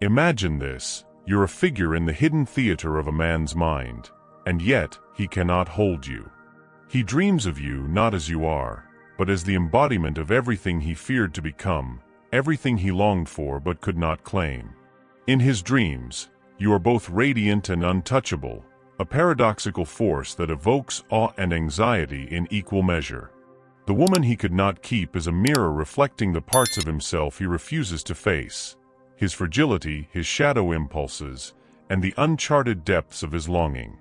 Imagine this: you're a figure in the hidden theater of a man's mind, and yet he cannot hold you. He dreams of you not as you are, but as the embodiment of everything he feared to become, everything he longed for but could not claim. In his dreams, you are both radiant and untouchable, a paradoxical force that evokes awe and anxiety in equal measure. The woman he could not keep is a mirror reflecting the parts of himself he refuses to face, his fragility, his shadow impulses, and the uncharted depths of his longing.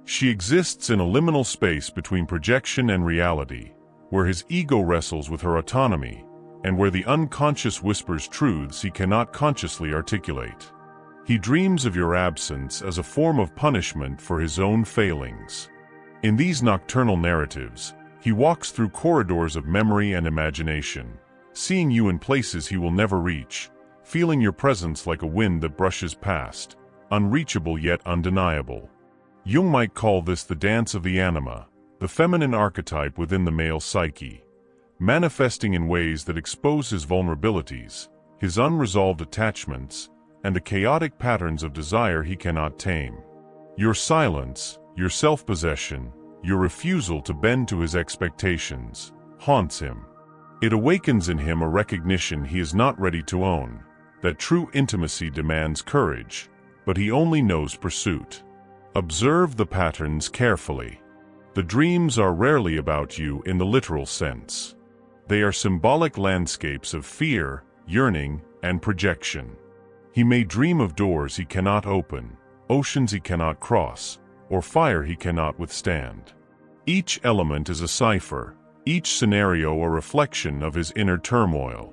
She exists in a liminal space between projection and reality, where his ego wrestles with her autonomy, and where the unconscious whispers truths he cannot consciously articulate. He dreams of your absence as a form of punishment for his own failings. In these nocturnal narratives, he walks through corridors of memory and imagination, seeing you in places he will never reach, feeling your presence like a wind that brushes past, unreachable yet undeniable. Jung might call this the dance of the anima, the feminine archetype within the male psyche, manifesting in ways that expose his vulnerabilities, his unresolved attachments, and the chaotic patterns of desire he cannot tame. Your silence, your self-possession, your refusal to bend to his expectations, haunts him. It awakens in him a recognition he is not ready to own, that true intimacy demands courage, but he only knows pursuit. Observe the patterns carefully. The dreams are rarely about you in the literal sense. They are symbolic landscapes of fear, yearning, and projection. He may dream of doors he cannot open, oceans he cannot cross, or fire he cannot withstand. Each element is a cipher, each scenario a reflection of his inner turmoil.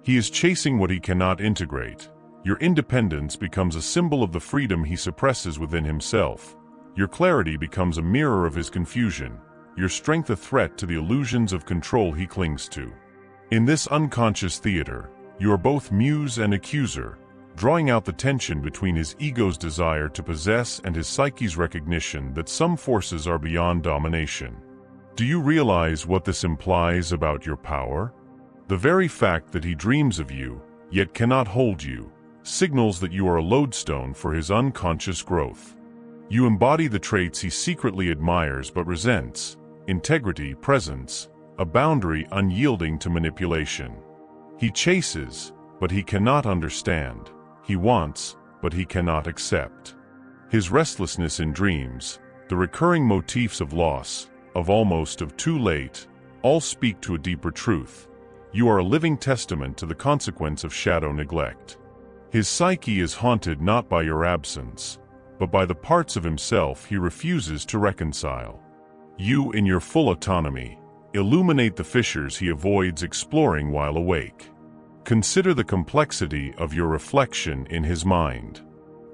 He is chasing what he cannot integrate. Your independence becomes a symbol of the freedom he suppresses within himself. Your clarity becomes a mirror of his confusion, your strength a threat to the illusions of control he clings to. In this unconscious theater, you are both muse and accuser, drawing out the tension between his ego's desire to possess and his psyche's recognition that some forces are beyond domination. Do you realize what this implies about your power? The very fact that he dreams of you, yet cannot hold you, signals that you are a lodestone for his unconscious growth. You embody the traits he secretly admires but resents: integrity, presence, a boundary unyielding to manipulation. He chases, but he cannot understand. He wants, but he cannot accept. His restlessness in dreams, the recurring motifs of loss, of almost, of too late, all speak to a deeper truth. You are a living testament to the consequence of shadow neglect. His psyche is haunted not by your absence, but by the parts of himself he refuses to reconcile. You, in your full autonomy, illuminate the fissures he avoids exploring while awake. Consider the complexity of your reflection in his mind.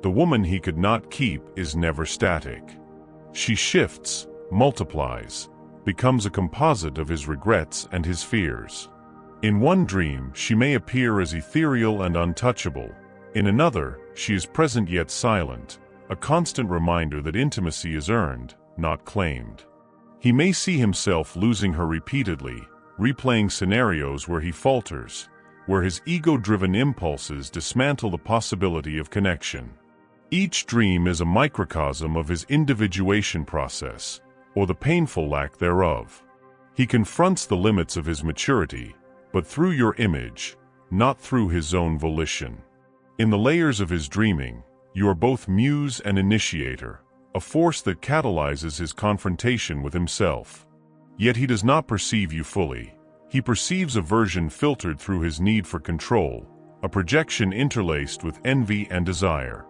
The woman he could not keep is never static. She shifts, multiplies, becomes a composite of his regrets and his fears. In one dream, she may appear as ethereal and untouchable. In another, she is present yet silent, a constant reminder that intimacy is earned, not claimed. He may see himself losing her repeatedly, replaying scenarios where he falters, where his ego-driven impulses dismantle the possibility of connection. Each dream is a microcosm of his individuation process, or the painful lack thereof. He confronts the limits of his maturity, but through your image, not through his own volition. In the layers of his dreaming, you are both muse and initiator, a force that catalyzes his confrontation with himself. Yet he does not perceive you fully. He perceives a version filtered through his need for control, a projection interlaced with envy and desire.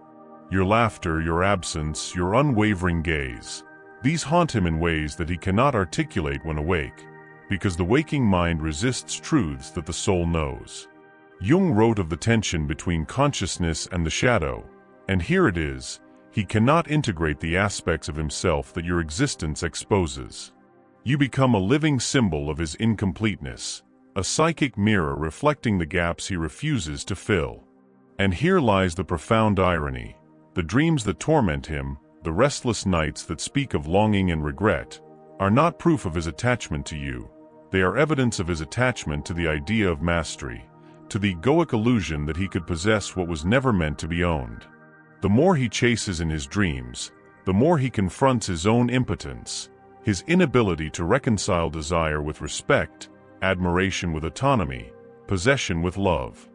Your laughter, your absence, your unwavering gaze, these haunt him in ways that he cannot articulate when awake, because the waking mind resists truths that the soul knows. Jung wrote of the tension between consciousness and the shadow, and here it is: he cannot integrate the aspects of himself that your existence exposes. You become a living symbol of his incompleteness, a psychic mirror reflecting the gaps he refuses to fill. And here lies the profound irony. The dreams that torment him, the restless nights that speak of longing and regret, are not proof of his attachment to you. They are evidence of his attachment to the idea of mastery, to the egoic illusion that he could possess what was never meant to be owned. The more he chases in his dreams, the more he confronts his own impotence, his inability to reconcile desire with respect, admiration with autonomy, possession with love.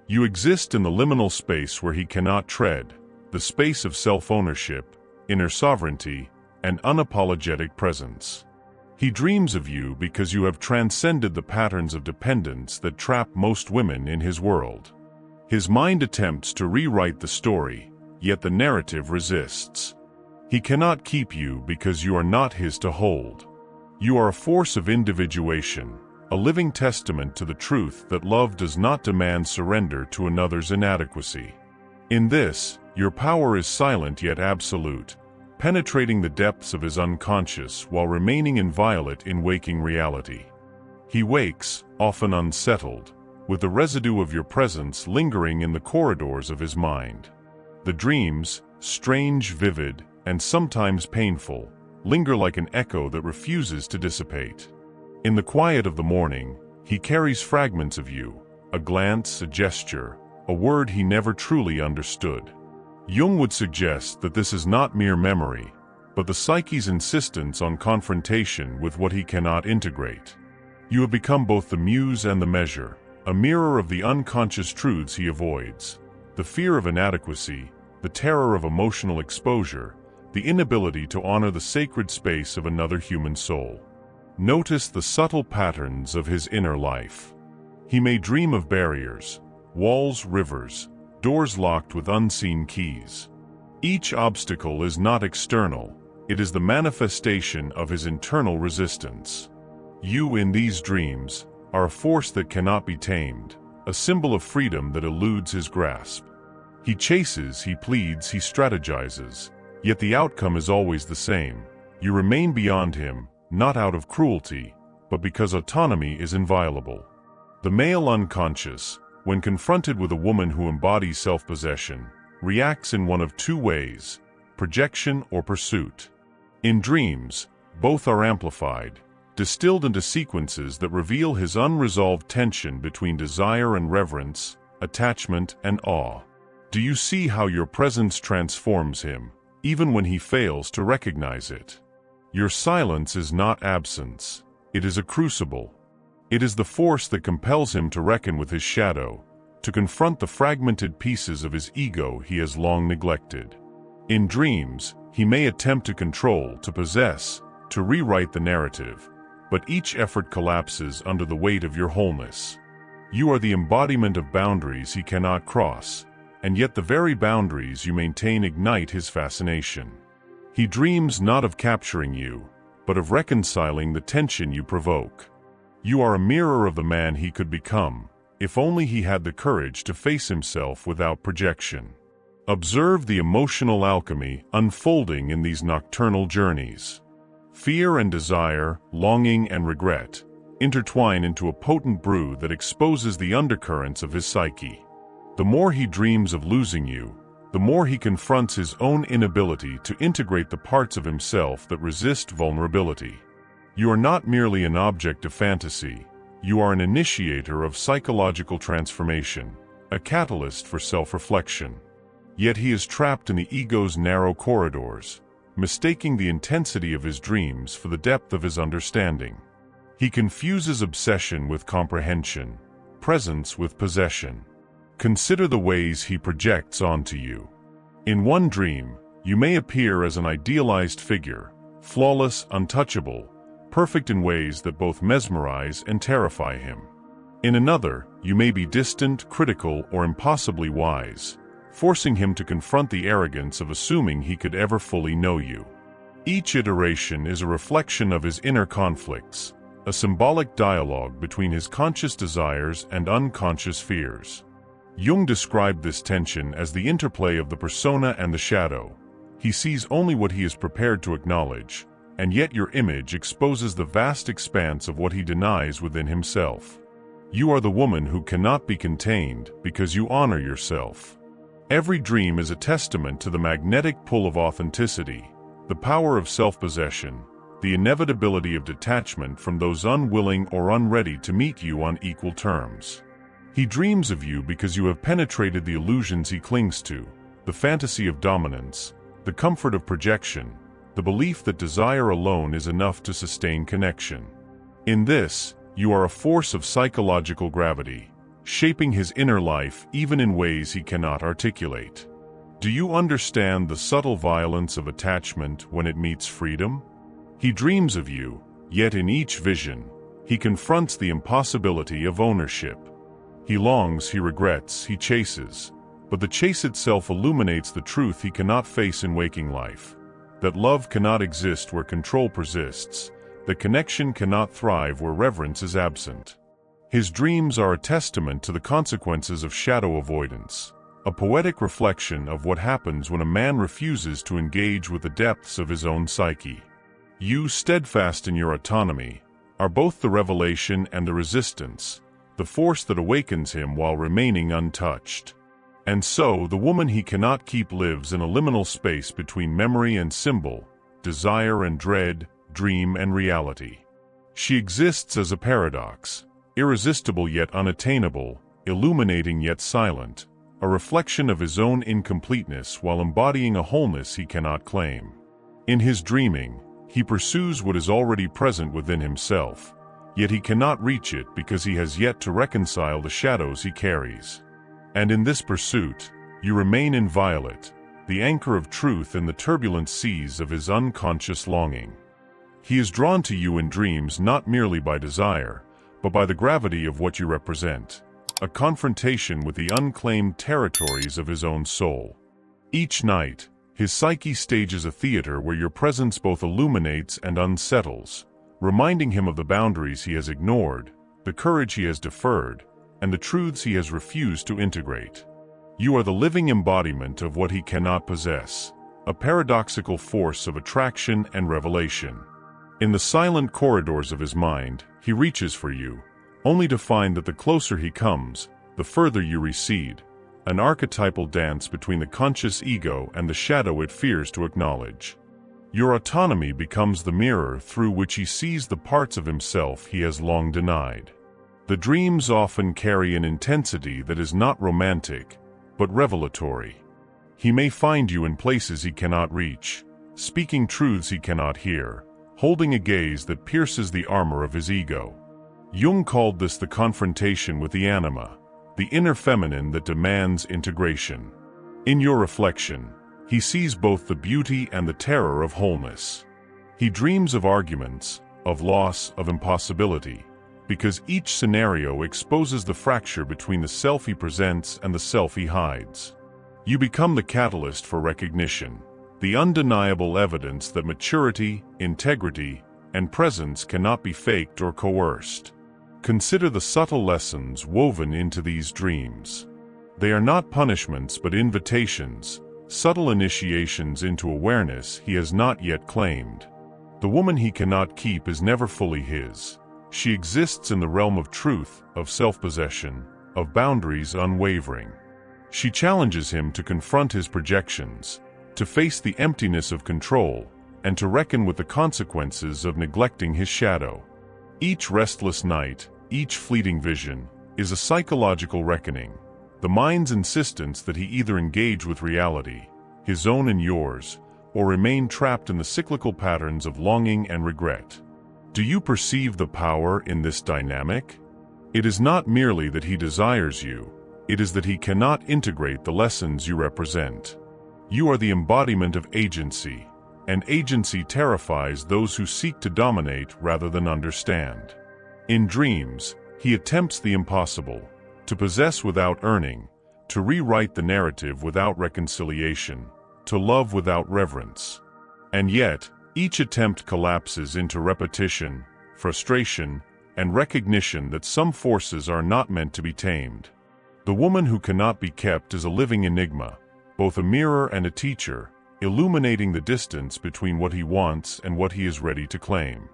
You exist in the liminal space where he cannot tread, the space of self-ownership, inner sovereignty, and unapologetic presence. He dreams of you because you have transcended the patterns of dependence that trap most women in his world. His mind attempts to rewrite the story, yet the narrative resists. He cannot keep you because you are not his to hold. You are a force of individuation, a living testament to the truth that love does not demand surrender to another's inadequacy. In this, your power is silent yet absolute, penetrating the depths of his unconscious while remaining inviolate in waking reality. He wakes, often unsettled, with the residue of your presence lingering in the corridors of his mind. The dreams, strange, vivid, and sometimes painful, linger like an echo that refuses to dissipate. In the quiet of the morning, he carries fragments of you, a glance, a gesture, a word he never truly understood. Jung would suggest that this is not mere memory, but the psyche's insistence on confrontation with what he cannot integrate. You have become both the muse and the measure, a mirror of the unconscious truths he avoids, the fear of inadequacy, the terror of emotional exposure, the inability to honor the sacred space of another human soul. Notice the subtle patterns of his inner life. He may dream of barriers, walls, rivers, doors locked with unseen keys. Each obstacle is not external, it is the manifestation of his internal resistance. You, in these dreams, are a force that cannot be tamed, a symbol of freedom that eludes his grasp. He chases, he pleads, he strategizes, yet the outcome is always the same. You remain beyond him, not out of cruelty, but because autonomy is inviolable. The male unconscious, when confronted with a woman who embodies self-possession, reacts in one of two ways: projection or pursuit. In dreams, both are amplified, distilled into sequences that reveal his unresolved tension between desire and reverence, attachment and awe. Do you see how your presence transforms him, even when he fails to recognize it? Your silence is not absence, it is a crucible. It is the force that compels him to reckon with his shadow, to confront the fragmented pieces of his ego he has long neglected. In dreams, he may attempt to control, to possess, to rewrite the narrative, but each effort collapses under the weight of your wholeness. You are the embodiment of boundaries he cannot cross, and yet the very boundaries you maintain ignite his fascination. He dreams not of capturing you, but of reconciling the tension you provoke. You are a mirror of the man he could become, if only he had the courage to face himself without projection. Observe the emotional alchemy unfolding in these nocturnal journeys. Fear and desire, longing and regret, intertwine into a potent brew that exposes the undercurrents of his psyche. The more he dreams of losing you, the more he confronts his own inability to integrate the parts of himself that resist vulnerability. You are not merely an object of fantasy, you are an initiator of psychological transformation, a catalyst for self-reflection. Yet he is trapped in the ego's narrow corridors, mistaking the intensity of his dreams for the depth of his understanding. He confuses obsession with comprehension, presence with possession. Consider the ways he projects onto you. In one dream, you may appear as an idealized figure, flawless, untouchable, perfect in ways that both mesmerize and terrify him. In another, you may be distant, critical, or impossibly wise, forcing him to confront the arrogance of assuming he could ever fully know you. Each iteration is a reflection of his inner conflicts, a symbolic dialogue between his conscious desires and unconscious fears. Jung described this tension as the interplay of the persona and the shadow. He sees only what he is prepared to acknowledge, and yet your image exposes the vast expanse of what he denies within himself. You are the woman who cannot be contained because you honor yourself. Every dream is a testament to the magnetic pull of authenticity, the power of self-possession, the inevitability of detachment from those unwilling or unready to meet you on equal terms. He dreams of you because you have penetrated the illusions he clings to, the fantasy of dominance, the comfort of projection, the belief that desire alone is enough to sustain connection. In this, you are a force of psychological gravity, shaping his inner life even in ways he cannot articulate. Do you understand the subtle violence of attachment when it meets freedom? He dreams of you, yet in each vision, he confronts the impossibility of ownership. He longs, he regrets, he chases, but the chase itself illuminates the truth he cannot face in waking life, that love cannot exist where control persists, that connection cannot thrive where reverence is absent. His dreams are a testament to the consequences of shadow avoidance, a poetic reflection of what happens when a man refuses to engage with the depths of his own psyche. You, steadfast in your autonomy, are both the revelation and the resistance, the force that awakens him while remaining untouched. And so, the woman he cannot keep lives in a liminal space between memory and symbol, desire and dread, dream and reality. She exists as a paradox, irresistible yet unattainable, illuminating yet silent, a reflection of his own incompleteness while embodying a wholeness he cannot claim. In his dreaming, he pursues what is already present within himself, yet he cannot reach it because he has yet to reconcile the shadows he carries. And in this pursuit, you remain inviolate, the anchor of truth in the turbulent seas of his unconscious longing. He is drawn to you in dreams not merely by desire, but by the gravity of what you represent, a confrontation with the unclaimed territories of his own soul. Each night, his psyche stages a theater where your presence both illuminates and unsettles, reminding him of the boundaries he has ignored, the courage he has deferred, and the truths he has refused to integrate. You are the living embodiment of what he cannot possess, a paradoxical force of attraction and revelation. In the silent corridors of his mind, he reaches for you, only to find that the closer he comes, the further you recede, an archetypal dance between the conscious ego and the shadow it fears to acknowledge. Your autonomy becomes the mirror through which he sees the parts of himself he has long denied. The dreams often carry an intensity that is not romantic, but revelatory. He may find you in places he cannot reach, speaking truths he cannot hear, holding a gaze that pierces the armor of his ego. Jung called this the confrontation with the anima, the inner feminine that demands integration. In your reflection, he sees both the beauty and the terror of wholeness. He dreams of arguments, of loss, of impossibility, because each scenario exposes the fracture between the self he presents and the self he hides. You become the catalyst for recognition, the undeniable evidence that maturity, integrity, and presence cannot be faked or coerced. Consider the subtle lessons woven into these dreams. They are not punishments but invitations, subtle initiations into awareness he has not yet claimed. The woman he cannot keep is never fully his. She exists in the realm of truth, of self-possession, of boundaries unwavering. She challenges him to confront his projections, to face the emptiness of control, and to reckon with the consequences of neglecting his shadow. Each restless night, each fleeting vision, is a psychological reckoning, the mind's insistence that he either engage with reality, his own and yours, or remain trapped in the cyclical patterns of longing and regret. Do you perceive the power in this dynamic? It is not merely that he desires you, it is that he cannot integrate the lessons you represent. You are the embodiment of agency, and agency terrifies those who seek to dominate rather than understand. In dreams, he attempts the impossible, to possess without earning, to rewrite the narrative without reconciliation, to love without reverence. And yet, each attempt collapses into repetition, frustration, and recognition that some forces are not meant to be tamed. The woman who cannot be kept is a living enigma, both a mirror and a teacher, illuminating the distance between what he wants and what he is ready to claim.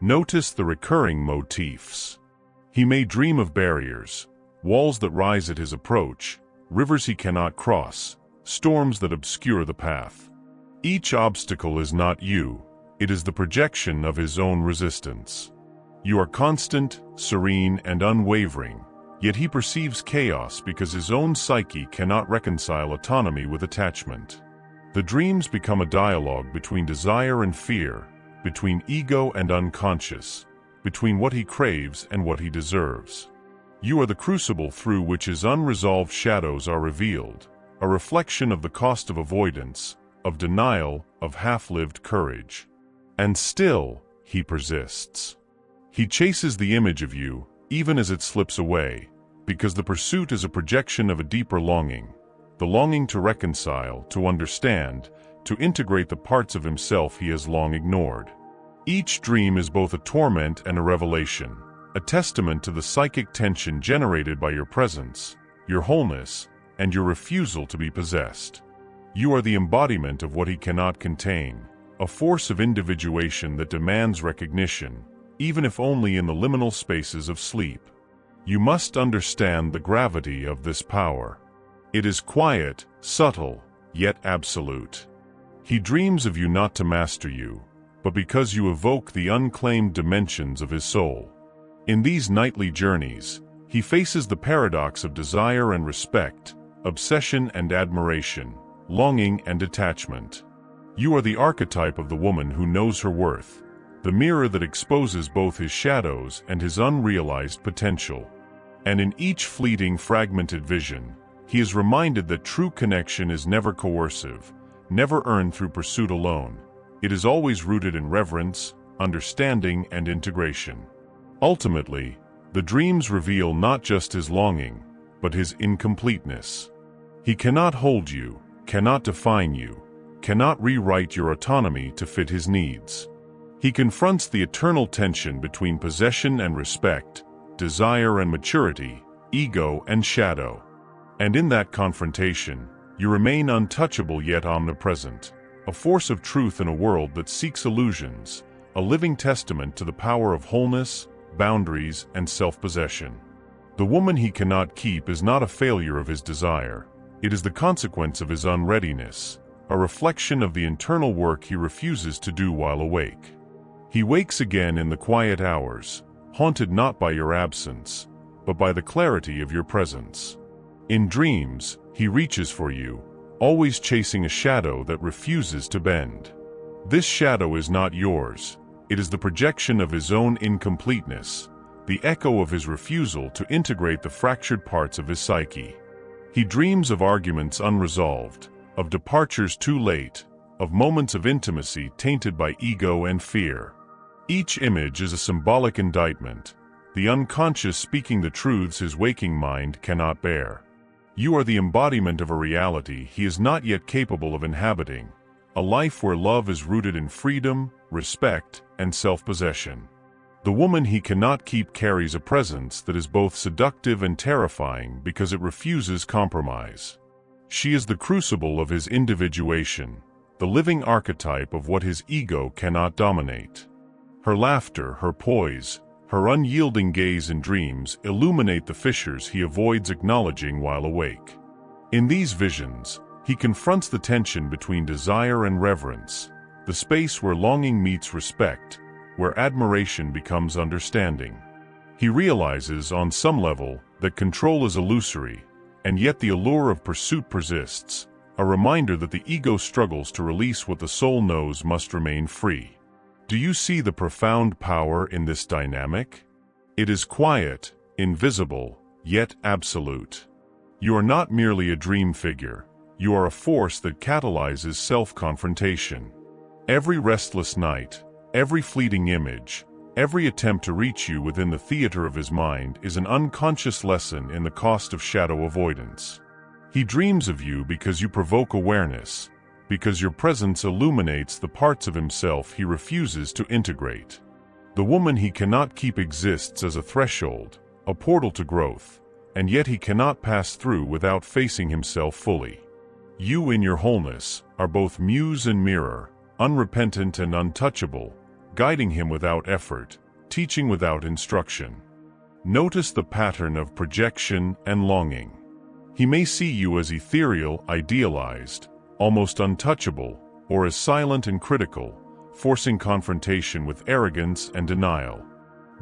Notice the recurring motifs. He may dream of barriers, walls that rise at his approach, rivers he cannot cross, storms that obscure the path. Each obstacle is not you, it is the projection of his own resistance. You are constant, serene, and unwavering, Yet he perceives chaos because his own psyche cannot reconcile autonomy with attachment. The dreams become a dialogue between desire and fear, between ego and unconscious, between what he craves and what he deserves. You are the crucible through which his unresolved shadows are revealed, a reflection of the cost of avoidance, of denial, of half-lived courage. And still, he persists. He chases the image of you, even as it slips away, because the pursuit is a projection of a deeper longing, the longing to reconcile, to understand, to integrate the parts of himself he has long ignored. Each dream is both a torment and a revelation, a testament to the psychic tension generated by your presence, your wholeness, and your refusal to be possessed. You are the embodiment of what he cannot contain, a force of individuation that demands recognition, even if only in the liminal spaces of sleep. You must understand the gravity of this power. It is quiet, subtle, yet absolute. He dreams of you not to master you, but because you evoke the unclaimed dimensions of his soul. In these nightly journeys, he faces the paradox of desire and respect, obsession and admiration, longing and attachment. You are the archetype of the woman who knows her worth, the mirror that exposes both his shadows and his unrealized potential. And in each fleeting, fragmented vision, he is reminded that true connection is never coercive, never earned through pursuit alone. It is always rooted in reverence, understanding, and integration. Ultimately, the dreams reveal not just his longing, but his incompleteness. He cannot hold you, cannot define you, cannot rewrite your autonomy to fit his needs. He confronts the eternal tension between possession and respect, desire and maturity, ego and shadow. And in that confrontation, you remain untouchable yet omnipresent, a force of truth in a world that seeks illusions, a living testament to the power of wholeness, boundaries, and self-possession. The woman he cannot keep is not a failure of his desire. It is the consequence of his unreadiness, a reflection of the internal work he refuses to do while awake. He wakes again in the quiet hours, haunted not by your absence, but by the clarity of your presence. In dreams, he reaches for you, always chasing a shadow that refuses to bend. This shadow is not yours. It is the projection of his own incompleteness, the echo of his refusal to integrate the fractured parts of his psyche. He dreams of arguments unresolved, of departures too late, of moments of intimacy tainted by ego and fear. Each image is a symbolic indictment, the unconscious speaking the truths his waking mind cannot bear. You are the embodiment of a reality he is not yet capable of inhabiting, a life where love is rooted in freedom, respect, and self-possession. The woman he cannot keep carries a presence that is both seductive and terrifying because it refuses compromise. She is the crucible of his individuation, the living archetype of what his ego cannot dominate. Her laughter, her poise, her unyielding gaze and dreams illuminate the fissures he avoids acknowledging while awake. In these visions, he confronts the tension between desire and reverence, the space where longing meets respect, where admiration becomes understanding. He realizes, on some level, that control is illusory, and yet the allure of pursuit persists, a reminder that the ego struggles to release what the soul knows must remain free. Do you see the profound power in this dynamic? It is quiet, invisible, yet absolute. You are not merely a dream figure. You are a force that catalyzes self-confrontation. Every restless night, every fleeting image, every attempt to reach you within the theater of his mind is an unconscious lesson in the cost of shadow avoidance. He dreams of you because you provoke awareness, because your presence illuminates the parts of himself he refuses to integrate. The woman he cannot keep exists as a threshold, a portal to growth, and yet he cannot pass through without facing himself fully. You in your wholeness are both muse and mirror, unrepentant and untouchable, guiding him without effort, teaching without instruction. Notice the pattern of projection and longing. He may see you as ethereal, idealized, almost untouchable, or as silent and critical, forcing confrontation with arrogance and denial.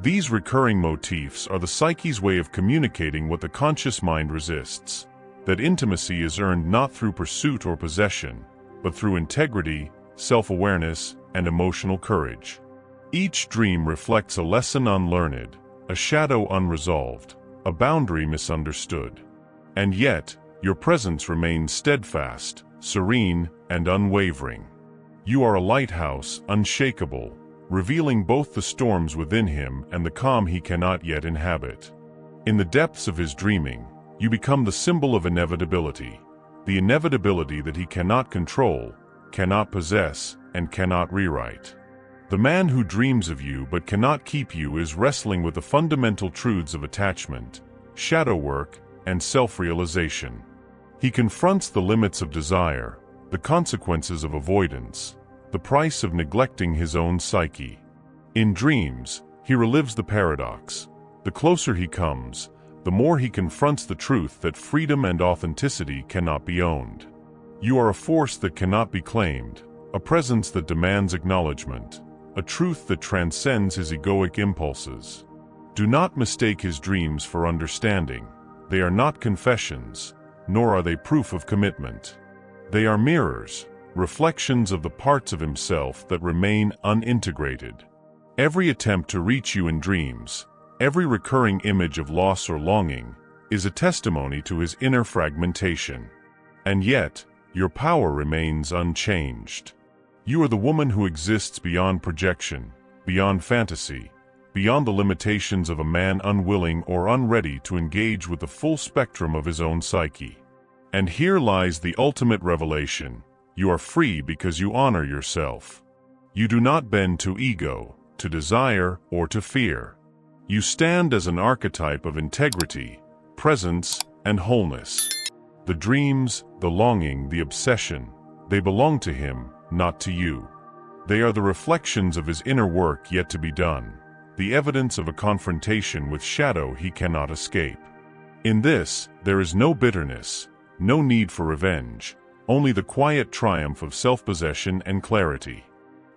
These recurring motifs are the psyche's way of communicating what the conscious mind resists, that intimacy is earned not through pursuit or possession, but through integrity, self-awareness, and emotional courage. Each dream reflects a lesson unlearned, a shadow unresolved, a boundary misunderstood. And yet, your presence remains steadfast, serene, and unwavering. You are a lighthouse, unshakable, revealing both the storms within him and the calm he cannot yet inhabit. In the depths of his dreaming, you become the symbol of inevitability, the inevitability that he cannot control, cannot possess, and cannot rewrite. The man who dreams of you but cannot keep you is wrestling with the fundamental truths of attachment, shadow work, and self-realization. He confronts the limits of desire, the consequences of avoidance, the price of neglecting his own psyche. In dreams, he relives the paradox. The closer he comes, the more he confronts the truth that freedom and authenticity cannot be owned. You are a force that cannot be claimed, a presence that demands acknowledgement, a truth that transcends his egoic impulses. Do not mistake his dreams for understanding. They are not confessions, nor are they proof of commitment. They are mirrors, reflections of the parts of himself that remain unintegrated. Every attempt to reach you in dreams, every recurring image of loss or longing, is a testimony to his inner fragmentation. And yet, your power remains unchanged. You are the woman who exists beyond projection, beyond fantasy, beyond the limitations of a man unwilling or unready to engage with the full spectrum of his own psyche. And here lies the ultimate revelation. You are free because you honor yourself. You do not bend to ego, to desire, or to fear. You stand as an archetype of integrity, presence, and wholeness. The dreams, the longing, the obsession, they belong to him, not to you. They are the reflections of his inner work yet to be done, the evidence of a confrontation with shadow he cannot escape. In this, there is no bitterness, no need for revenge, only the quiet triumph of self-possession and clarity.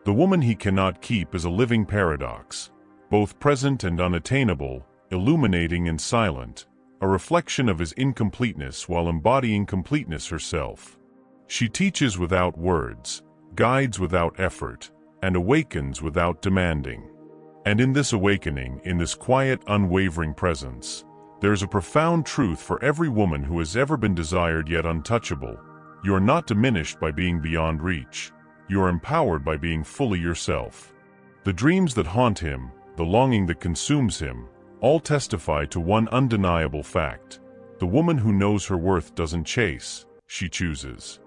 The woman he cannot keep is a living paradox, both present and unattainable, illuminating and silent, a reflection of his incompleteness while embodying completeness herself. She teaches without words, guides without effort, and awakens without demanding. And in this awakening, in this quiet, unwavering presence, there is a profound truth for every woman who has ever been desired yet untouchable. You are not diminished by being beyond reach. You are empowered by being fully yourself. The dreams that haunt him, the longing that consumes him, all testify to one undeniable fact. The woman who knows her worth doesn't chase, she chooses.